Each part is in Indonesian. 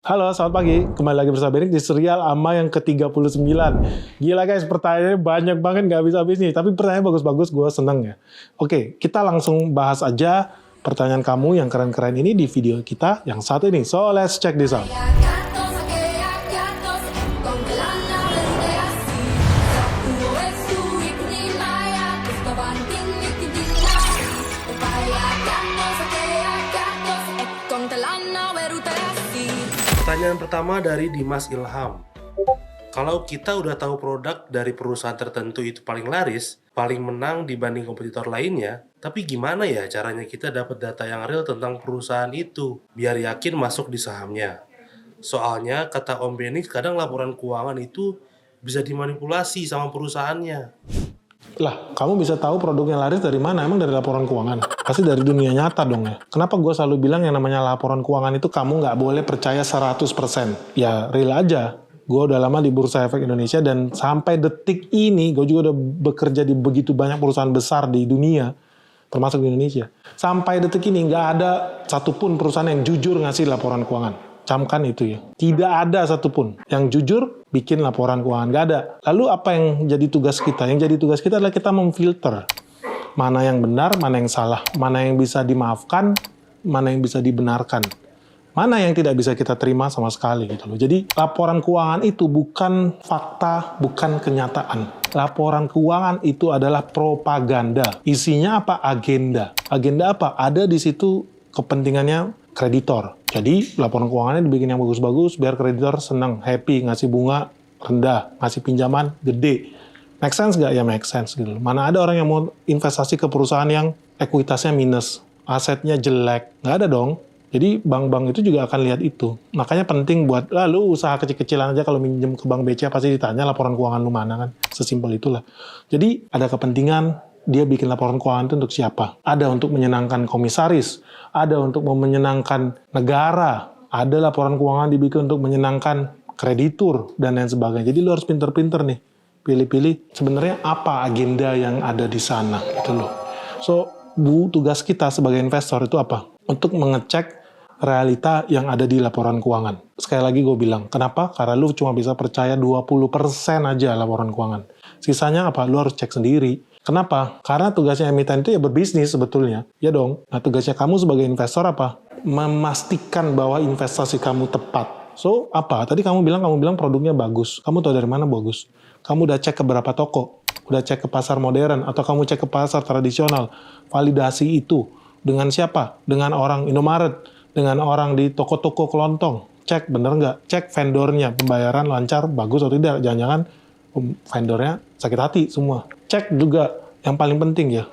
Halo, selamat pagi. Kembali lagi bersama Benik di serial Ama yang ke-39. Gila guys, pertanyaannya banyak banget, nggak habis-habis nih. Tapi pertanyaan bagus-bagus, gue seneng ya. Oke, kita langsung bahas aja pertanyaan kamu yang keren-keren ini di video kita yang satu ini. So, let's check this out. Pertanyaan pertama dari Dimas Ilham. Kalau kita udah tahu produk dari perusahaan tertentu itu paling laris, paling menang dibanding kompetitor lainnya, tapi gimana ya caranya kita dapat data yang real tentang perusahaan itu, biar yakin masuk di sahamnya? Soalnya, kata Om Benik, kadang laporan keuangan itu bisa dimanipulasi sama perusahaannya. Lah, kamu bisa tahu produk yang laris dari mana? Emang dari laporan keuangan? Pasti dari dunia nyata dong ya. Kenapa gue selalu bilang yang namanya laporan keuangan itu kamu nggak boleh percaya 100%. Ya, real aja. Gue udah lama di Bursa Efek Indonesia dan sampai detik ini gue juga udah bekerja di begitu banyak perusahaan besar di dunia, termasuk di Indonesia. Sampai detik ini nggak ada satupun perusahaan yang jujur ngasih laporan keuangan. Camkan itu ya. Tidak ada satupun yang jujur bikin laporan keuangan. Nggak ada. Lalu apa yang jadi tugas kita? Yang jadi tugas kita adalah kita memfilter. Mana yang benar, mana yang salah. Mana yang bisa dimaafkan, mana yang bisa dibenarkan. Mana yang tidak bisa kita terima sama sekali gitu loh. Jadi laporan keuangan itu bukan fakta, bukan kenyataan. Laporan keuangan itu adalah propaganda. Isinya apa? Agenda. Agenda apa? Ada di situ kepentingannya kreditor. Jadi laporan keuangannya dibikin yang bagus-bagus biar kreditor senang, happy, ngasih bunga rendah, ngasih pinjaman gede. Make sense nggak? Ya make sense gitu. Mana ada orang yang mau investasi ke perusahaan yang ekuitasnya minus, asetnya jelek. Nggak ada dong. Jadi bank-bank itu juga akan lihat itu. Makanya penting buat, lu usaha kecil-kecilan aja kalau minjem ke bank BCA pasti ditanya laporan keuangan lu mana kan. Sesimpel itulah. Jadi ada kepentingan, dia bikin laporan keuangan itu untuk siapa? Ada untuk menyenangkan komisaris, ada untuk menyenangkan negara, ada laporan keuangan dibikin untuk menyenangkan kreditur, dan lain sebagainya. Jadi lu harus pinter-pinter nih, pilih-pilih sebenarnya apa agenda yang ada di sana, gitu loh. So, tugas kita sebagai investor itu apa? Untuk mengecek realita yang ada di laporan keuangan. Sekali lagi gue bilang, kenapa? Karena lu cuma bisa percaya 20% aja laporan keuangan. Sisanya apa? Lu harus cek sendiri. Kenapa? Karena tugasnya emiten itu ya berbisnis sebetulnya. Ya dong. Nah, tugasnya kamu sebagai investor apa? Memastikan bahwa investasi kamu tepat. So, apa? Tadi kamu bilang produknya bagus. Kamu tahu dari mana bagus? Kamu udah cek ke berapa toko? Udah cek ke pasar modern? Atau kamu cek ke pasar tradisional? Validasi itu. Dengan siapa? Dengan orang Indomaret. Dengan orang di toko-toko kelontong. Cek bener nggak? Cek vendornya. Pembayaran lancar, bagus atau tidak? Jangan-jangan vendornya sakit hati semua. Cek juga yang paling penting ya,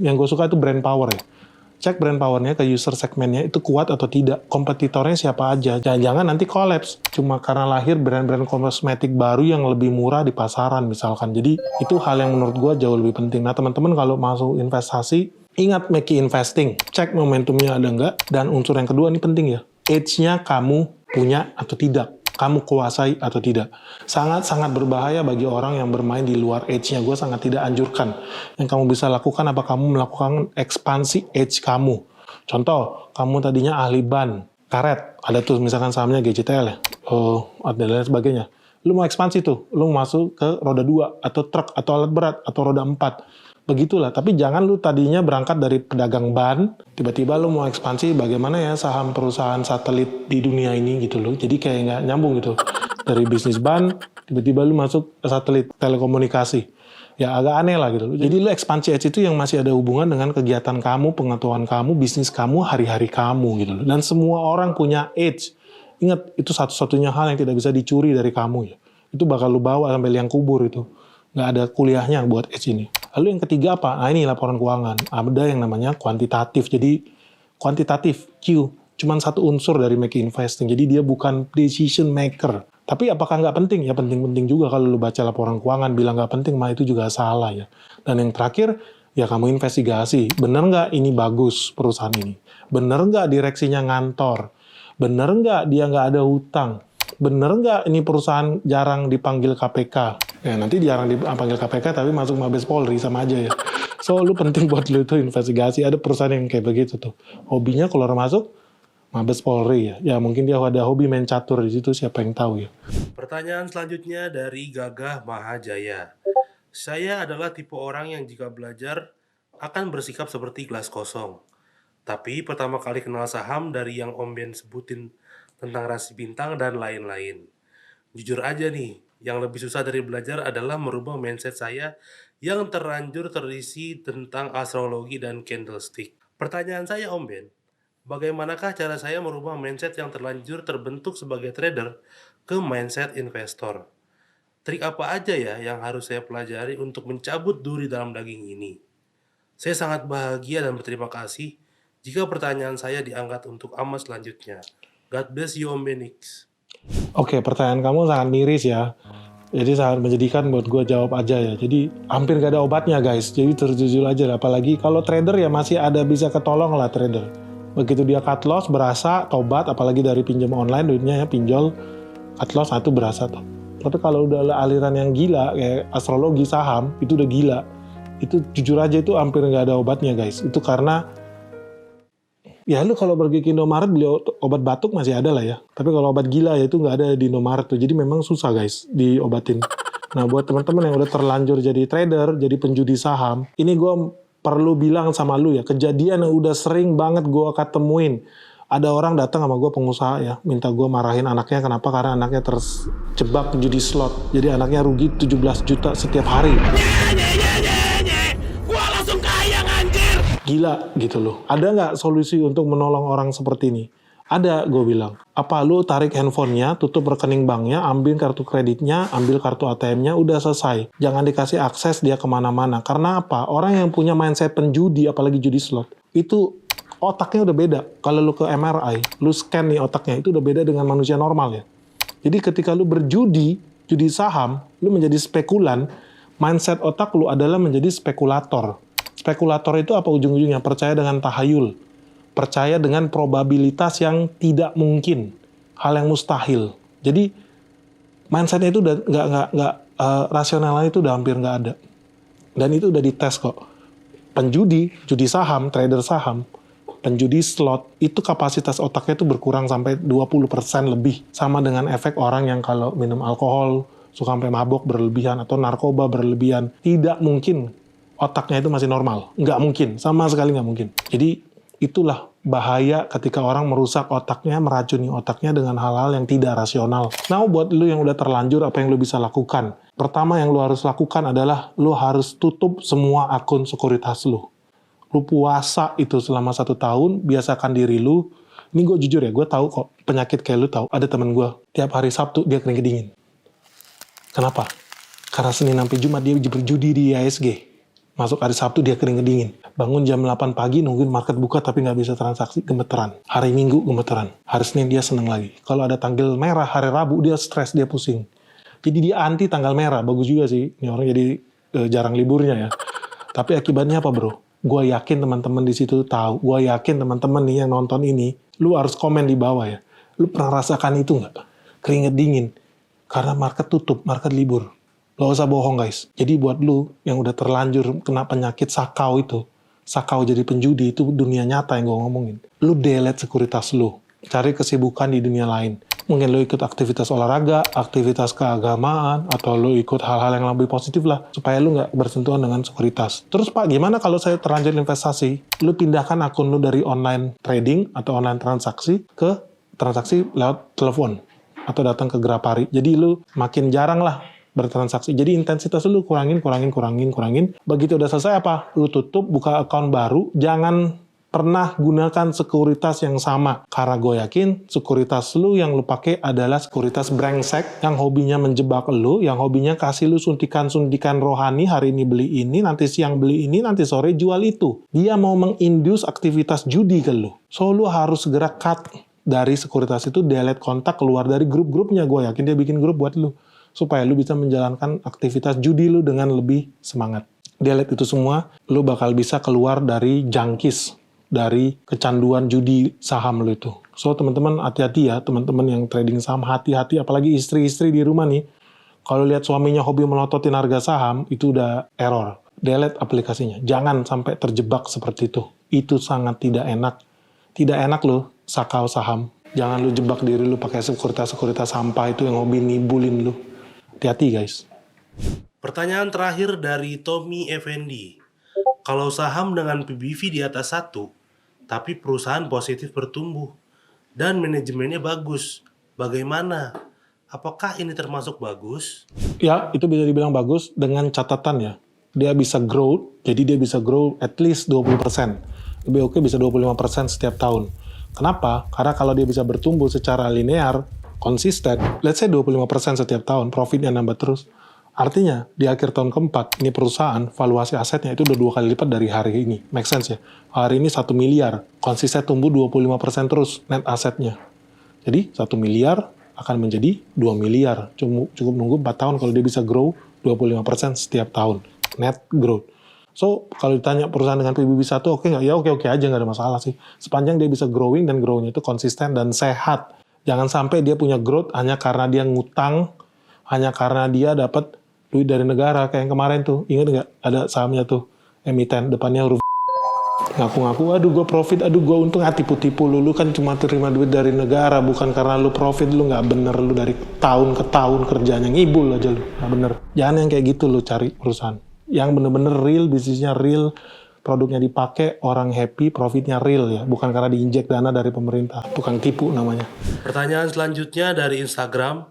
yang gue suka itu brand power ya. Cek brand powernya ke user segmennya itu kuat atau tidak, kompetitornya siapa aja. Jangan-jangan nanti collapse cuma karena lahir brand-brand kosmetik baru yang lebih murah di pasaran misalkan. Jadi itu hal yang menurut gue jauh lebih penting. Nah teman-teman kalau masuk investasi, ingat make investing, cek momentumnya ada nggak, dan unsur yang kedua ini penting ya, edge-nya kamu punya atau tidak. Kamu kuasai atau tidak. Sangat-sangat berbahaya bagi orang yang bermain di luar edge-nya. Gue sangat tidak anjurkan. Yang kamu bisa lakukan, apa kamu melakukan ekspansi edge kamu. Contoh, kamu tadinya ahli ban, karet. Ada tuh misalkan sahamnya GCTL ya. Dan lain sebagainya. Lu mau ekspansi tuh. Lu masuk ke roda 2, atau truk, atau alat berat, atau roda 4. Begitulah, tapi jangan lu tadinya berangkat dari pedagang ban, tiba-tiba lu mau ekspansi bagaimana ya saham perusahaan satelit di dunia ini gitu loh. Jadi kayak nggak nyambung gitu. Dari bisnis ban, tiba-tiba lu masuk ke satelit telekomunikasi. Ya agak aneh lah gitu loh. Jadi lu ekspansi edge itu yang masih ada hubungan dengan kegiatan kamu, pengetahuan kamu, bisnis kamu, hari-hari kamu gitu loh. Dan semua orang punya edge. Ingat, itu satu-satunya hal yang tidak bisa dicuri dari kamu ya. Itu bakal lu bawa sampai liang kubur itu. Nggak ada kuliahnya buat edge ini. Lalu yang ketiga apa? Nah ini laporan keuangan. Ada yang namanya kuantitatif. Jadi kuantitatif, Q, cuman satu unsur dari make investing. Jadi dia bukan decision maker. Tapi apakah nggak penting? Ya penting-penting juga kalau lu baca laporan keuangan. Bilang nggak penting, mah itu juga salah ya. Dan yang terakhir, ya kamu investigasi. Bener nggak ini bagus perusahaan ini? Bener nggak direksinya ngantor? Bener nggak dia nggak ada hutang? Bener nggak ini perusahaan jarang dipanggil KPK? Ya nanti jarang dipanggil KPK tapi masuk Mabes Polri sama aja ya. So lu penting buat lu itu investigasi. Ada perusahaan yang kayak begitu tuh. Hobinya keluar masuk Mabes Polri ya. Ya mungkin dia ada hobi main catur di situ, siapa yang tahu ya. Pertanyaan selanjutnya dari Gagah Mahajaya. Saya adalah tipe orang yang jika belajar akan bersikap seperti gelas kosong. Tapi pertama kali kenal saham dari yang Om Ben sebutin tentang rasi bintang dan lain-lain. Jujur aja nih, yang lebih susah dari belajar adalah merubah mindset saya yang terlanjur terisi tentang astrologi dan candlestick. Pertanyaan saya Om Ben, bagaimanakah cara saya merubah mindset yang terlanjur terbentuk sebagai trader ke mindset investor? Trik apa aja ya yang harus saya pelajari untuk mencabut duri dalam daging ini? Saya sangat bahagia dan berterima kasih jika pertanyaan saya diangkat untuk amat selanjutnya. God bless you Om Benix. Oke, pertanyaan kamu sangat miris ya. Jadi sangat menjadikan buat gue jawab aja ya. Jadi hampir gak ada obatnya guys. Jadi terjujur aja. Apalagi kalau trader ya masih ada bisa ketolong lah trader. Begitu dia cut loss berasa tobat. Apalagi dari pinjam online duitnya ya pinjol. Cut loss itu berasa tuh. Tapi kalau udah aliran yang gila kayak astrologi saham itu udah gila. Itu jujur aja itu hampir gak ada obatnya guys. Itu karena ya lu kalau pergi ke Indomaret beli obat batuk masih ada lah ya. Tapi kalau obat gila ya itu nggak ada di Indomaret tuh. Jadi memang susah guys diobatin. Nah buat teman-teman yang udah terlanjur jadi trader, jadi penjudi saham, ini gue perlu bilang sama lu ya, kejadian yang udah sering banget gue ketemuin. Ada orang datang sama gue pengusaha ya, minta gue marahin anaknya. Kenapa? Karena anaknya terjebak judi slot. Jadi anaknya rugi 17 juta setiap hari. Gila gitu loh. Ada nggak solusi untuk menolong orang seperti ini? Ada, gue bilang. Apa lu tarik handphonenya, tutup rekening banknya, ambil kartu kreditnya, ambil kartu ATM-nya, udah selesai. Jangan dikasih akses dia kemana-mana. Karena apa? Orang yang punya mindset penjudi, apalagi judi slot, itu otaknya udah beda. Kalau lu ke MRI, lu scan nih otaknya, itu udah beda dengan manusia normal ya. Jadi ketika lu berjudi, judi saham, lu menjadi spekulan, mindset otak lu adalah menjadi spekulator. Spekulator itu apa ujung-ujungnya? Percaya dengan tahayul. Percaya dengan probabilitas yang tidak mungkin. Hal yang mustahil. Jadi, mindsetnya itu udah nggak rasionalnya itu udah hampir nggak ada. Dan itu udah dites kok. Penjudi, judi saham, trader saham, penjudi slot, itu kapasitas otaknya itu berkurang sampai 20% lebih. Sama dengan efek orang yang kalau minum alkohol, suka sampai mabok berlebihan, atau narkoba berlebihan. Tidak mungkin otaknya itu masih normal. Nggak mungkin. Sama sekali nggak mungkin. Jadi itulah bahaya ketika orang merusak otaknya, meracuni otaknya dengan hal-hal yang tidak rasional. Nah, buat lu yang udah terlanjur, apa yang lu bisa lakukan? Pertama yang lu harus lakukan adalah lu harus tutup semua akun sekuritas lu. Lu puasa itu selama 1 tahun, biasakan diri lu. Ini gue jujur ya, gue tahu kok penyakit kayak lu tahu. Ada temen gue, tiap hari Sabtu dia keringet dingin. Kenapa? Karena Senin sampai Jumat dia berjudi di ISG. Masuk hari Sabtu dia keringet dingin. Bangun jam 8 pagi nungguin market buka tapi nggak bisa transaksi, gemeteran. Hari Minggu gemeteran. Hari Senin dia seneng lagi. Kalau ada tanggal merah hari Rabu dia stres, dia pusing. Jadi dia anti tanggal merah. Bagus juga sih. Ini orang jadi jarang liburnya ya. Tapi akibatnya apa bro? Gue yakin teman-teman di situ tahu. Gue yakin teman-teman nih yang nonton ini, lu harus komen di bawah ya. Lu pernah rasakan itu nggak? Keringet dingin. Karena market tutup, market libur. Gak usah bohong guys. Jadi buat lu yang udah terlanjur kena penyakit sakau itu, sakau jadi penjudi, itu dunia nyata yang gue ngomongin. Lu delete sekuritas lu. Cari kesibukan di dunia lain. Mungkin lu ikut aktivitas olahraga, aktivitas keagamaan, atau lu ikut hal-hal yang lebih positif lah. Supaya lu gak bersentuhan dengan sekuritas. Terus Pak, gimana kalau saya terlanjur investasi? Lu pindahkan akun lu dari online trading atau online transaksi ke transaksi lewat telepon. Atau datang ke Grapari. Jadi lu makin jarang lah bertransaksi. Jadi intensitas lu kurangin. Begitu udah selesai apa? Lu tutup, buka account baru. Jangan pernah gunakan sekuritas yang sama. Karena gue yakin sekuritas lu yang lu pakai adalah sekuritas brengsek yang hobinya menjebak lu, yang hobinya kasih lu suntikan-suntikan rohani, hari ini beli ini, nanti siang beli ini, nanti sore jual itu. Dia mau mengindus aktivitas judi ke lu. So lu harus segera cut dari sekuritas itu, delete kontak, keluar dari grup-grupnya. Gue yakin dia bikin grup buat lu. Supaya lu bisa menjalankan aktivitas judi lu dengan lebih semangat. Delete itu semua, lu bakal bisa keluar dari jangkis, dari kecanduan judi saham lu itu. So teman-teman hati-hati ya, teman-teman yang trading saham hati-hati, apalagi istri-istri di rumah nih. Kalau lihat suaminya hobi melototin harga saham, itu udah error. Delete aplikasinya, jangan sampai terjebak seperti itu. Itu sangat tidak enak. Tidak enak loh. sakau saham. Jangan lu jebak diri lu pakai sekuritas-sekuritas sampah itu yang hobi nibulin lu. Hati-hati guys. Pertanyaan terakhir dari Tommy Effendi. Kalau saham dengan PBV di atas 1, tapi perusahaan positif bertumbuh, dan manajemennya bagus, bagaimana? Apakah ini termasuk bagus? Ya, itu bisa dibilang bagus dengan catatan ya. Dia bisa grow, jadi dia bisa grow at least 20%. Lebih oke bisa 25% setiap tahun. Kenapa? Karena kalau dia bisa bertumbuh secara linear, konsisten, let's say 25% setiap tahun, profitnya nambah terus. Artinya, di akhir tahun keempat, ini perusahaan, valuasi asetnya itu udah 2 kali lipat dari hari ini. Make sense ya? Hari ini 1 miliar, konsisten tumbuh 25% terus net asetnya. Jadi, 1 miliar akan menjadi 2 miliar. Cukup nunggu 4 tahun kalau dia bisa grow 25% setiap tahun. Net growth. So, kalau ditanya perusahaan dengan PBB 1 oke nggak? Ya oke-oke aja, nggak ada masalah sih. Sepanjang dia bisa growing dan growing-nya itu konsisten dan sehat. Jangan sampai dia punya growth hanya karena dia ngutang, hanya karena dia dapat duit dari negara. Kayak yang kemarin tuh, ingat nggak? Ada sahamnya tuh, emiten, depannya huruf ngaku-ngaku, aduh gue profit, aduh gue untung, tipu-tipu lu kan cuma terima duit dari negara, bukan karena lu profit, lu nggak bener, lu dari tahun ke tahun kerjanya ngibul aja lu, nggak bener. Jangan yang kayak gitu lu cari perusahaan. Yang bener-bener real, bisnisnya real, produknya dipakai, orang happy, profitnya real ya, bukan karena diinjek dana dari pemerintah, tukang tipu namanya. Pertanyaan selanjutnya dari Instagram,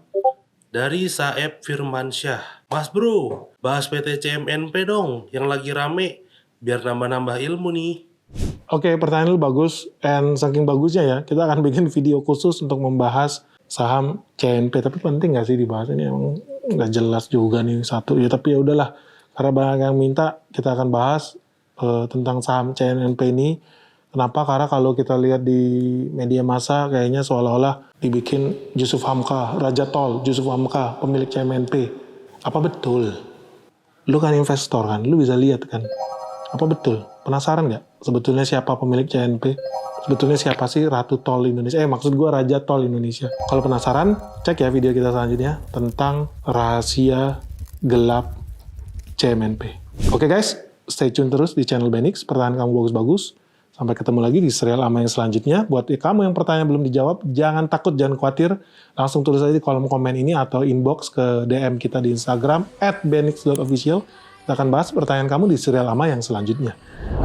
dari Saeb Firmansyah. Mas bro, bahas PT CMNP dong, yang lagi rame, biar nambah-nambah ilmu nih. Oke, pertanyaan lu bagus, and saking bagusnya ya, kita akan bikin video khusus untuk membahas saham CNP, tapi penting nggak sih dibahas ini, emang nggak jelas juga nih satu, ya tapi ya udahlah, karena banyak yang minta, kita akan bahas tentang saham CNP ini. Kenapa? Karena kalau kita lihat di media massa, kayaknya seolah-olah dibikin Yusuf Hamka, Raja Tol, Yusuf Hamka, pemilik CMNP. Apa betul? Lu kan investor kan, lu bisa lihat kan. Apa betul? Penasaran nggak? Sebetulnya siapa pemilik CNP? Sebetulnya siapa sih Ratu Tol Indonesia? Maksud gue Raja Tol Indonesia. Kalau penasaran, cek ya video kita selanjutnya tentang rahasia gelap CMNP. Oke guys, stay tune terus di channel Benix. Pertanyaan kamu bagus-bagus. Sampai ketemu lagi di serial ama yang selanjutnya. Buat kamu yang pertanyaan belum dijawab, jangan takut, jangan khawatir. Langsung tulis aja di kolom komen ini atau inbox ke DM kita di Instagram @benix.official. Kita akan bahas pertanyaan kamu di serial ama yang selanjutnya.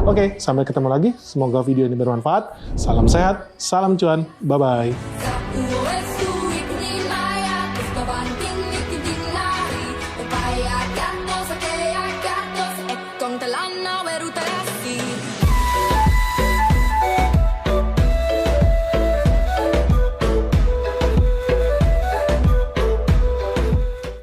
Oke, sampai ketemu lagi. Semoga video ini bermanfaat. Salam sehat, salam cuan. Bye-bye.